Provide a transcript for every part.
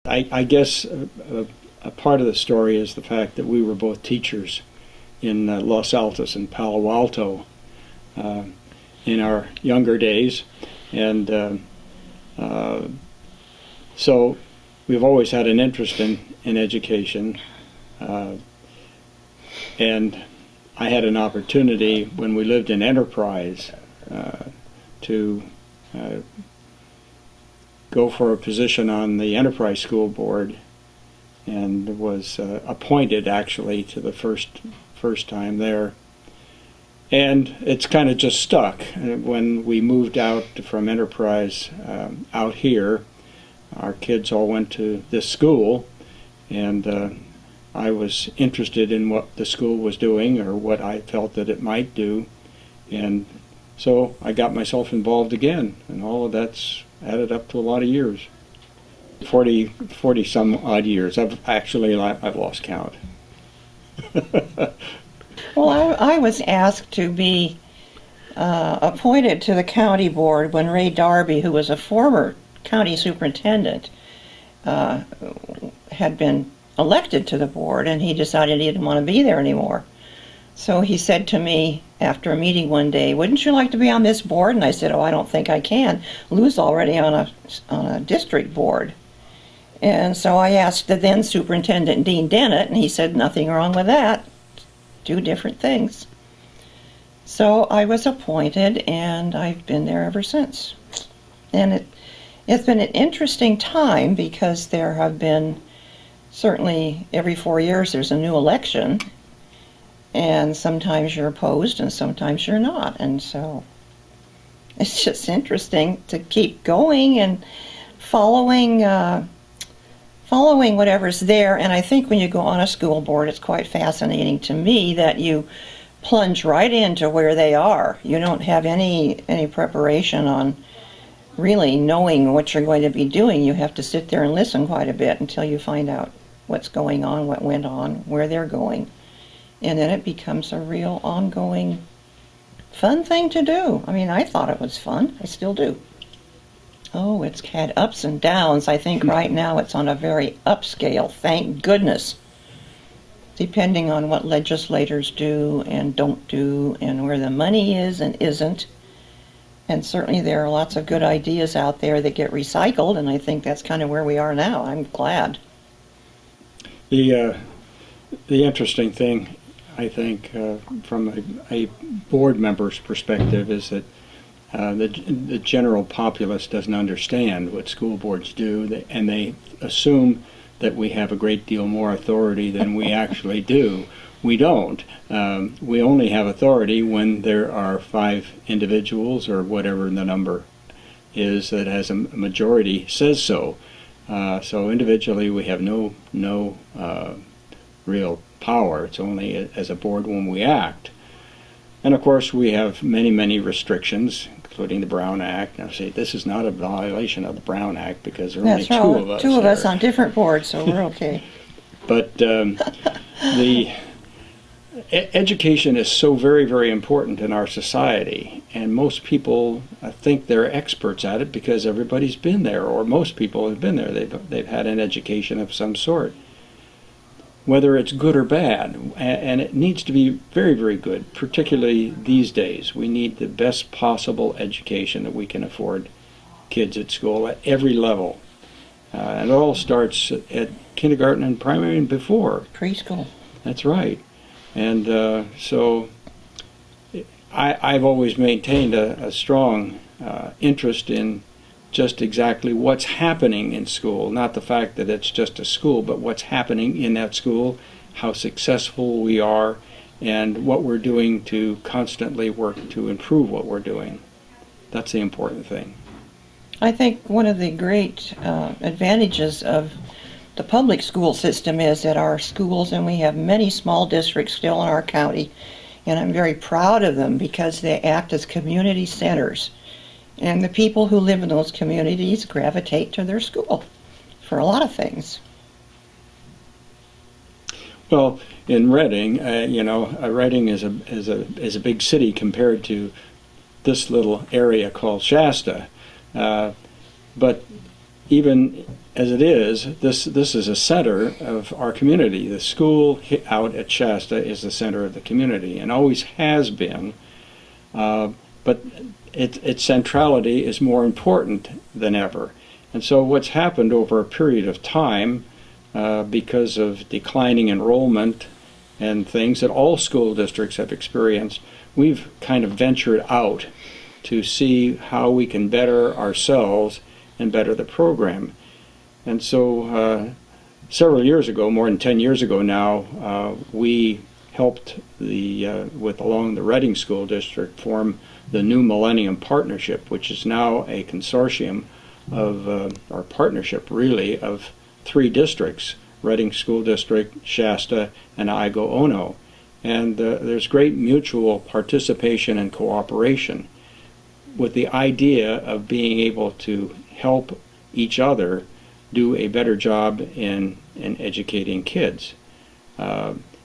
I guess a part of the story is the fact that we were both teachers in Los Altos and Palo Alto in our younger days, and so we've always had an interest in education, and I had an opportunity when we lived in Enterprise to go for a position on the Enterprise School Board, and was appointed actually to the first time there. And it's kind of just stuck. When we moved out from Enterprise out here, our kids all went to this school, and I was interested in what the school was doing or what I felt that it might do, and so I got myself involved again, and all of that's added up to a lot of years. 40 some odd years. I've lost count. Well, I was asked to be appointed to the county board when Ray Darby, who was a former county superintendent, had been elected to the board, and he decided he didn't want to be there anymore. So he said to me after a meeting one day, "Wouldn't you like to be on this board?" And I said, "Oh, I don't think I can. Lou's already on a district board." And so I asked the then superintendent, Dean Dennett, and he said, "Nothing wrong with that. Do different things." So I was appointed, and I've been there ever since. And it's been an interesting time because there have been, certainly every 4 years there's a new election, and sometimes you're opposed and sometimes you're not. And so it's just interesting to keep going and following whatever's there. And I think when you go on a school board, it's quite fascinating to me that you plunge right into where they are. You don't have any preparation on really knowing what you're going to be doing. You have to sit there and listen quite a bit until you find out what's going on, what went on, where they're going. And then it becomes a real ongoing fun thing to do. I mean, I thought it was fun. I still do. Oh, it's had ups and downs. I think right now it's on a very upscale, thank goodness, depending on what legislators do and don't do and where the money is and isn't. And certainly there are lots of good ideas out there that get recycled, and I think that's kind of where we are now. I'm glad. The interesting thing, I think, from a board member's perspective, is that the general populace doesn't understand what school boards do, and they assume that we have a great deal more authority than we actually do. We don't. We only have authority when there are 5 individuals, or whatever the number is, that has a majority says so. So individually we have no real power. It's only as a board when we act. And of course we have many restrictions, including the Brown Act. Now see, this is not a violation of the Brown Act because there are only 2 of us. 2 of us on different boards, so we're okay. But the education is so very important in our society, and most people think they're experts at it because everybody's been there, or most people have been there. They've had an education of some sort, whether it's good or bad, and it needs to be very good, particularly these days. We need the best possible education that we can afford kids at school at every level. And it all starts at kindergarten and primary and before. Preschool. That's right. And so I've always maintained a strong interest in just exactly what's happening in school, not the fact that it's just a school, but what's happening in that school, how successful we are, and what we're doing to constantly work to improve what we're doing. That's the important thing. I think one of the great advantages of the public school system is that our schools, and we have many small districts still in our county, and I'm very proud of them because they act as community centers. And the people who live in those communities gravitate to their school for a lot of things. Well, in Reading, Reading is a big city compared to this little area called Shasta, but even as it is, this is a center of our community. The school out at Shasta is the center of the community and always has been. But its centrality is more important than ever. And so what's happened over a period of time, because of declining enrollment and things that all school districts have experienced, we've kind of ventured out to see how we can better ourselves and better the program. And so several years ago, more than 10 years ago now, we helped along the Reading School District form the New Millennium Partnership, which is now a consortium of, our partnership really, of 3 districts: Reading School District, Shasta, and Igo-Ono. And there's great mutual participation and cooperation with the idea of being able to help each other do a better job in educating kids.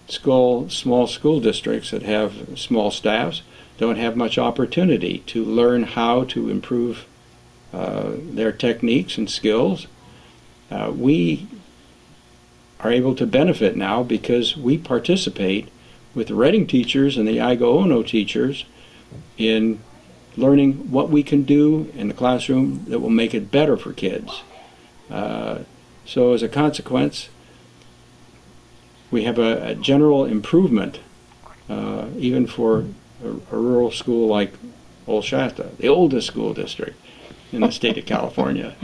Small school districts that have small staffs don't have much opportunity to learn how to improve their techniques and skills. We are able to benefit now because we participate with the Reading teachers and the Igo-Ono teachers in learning what we can do in the classroom that will make it better for kids. So as a consequence, we have a general improvement, even for a rural school like Old Shasta, the oldest school district in the state of California.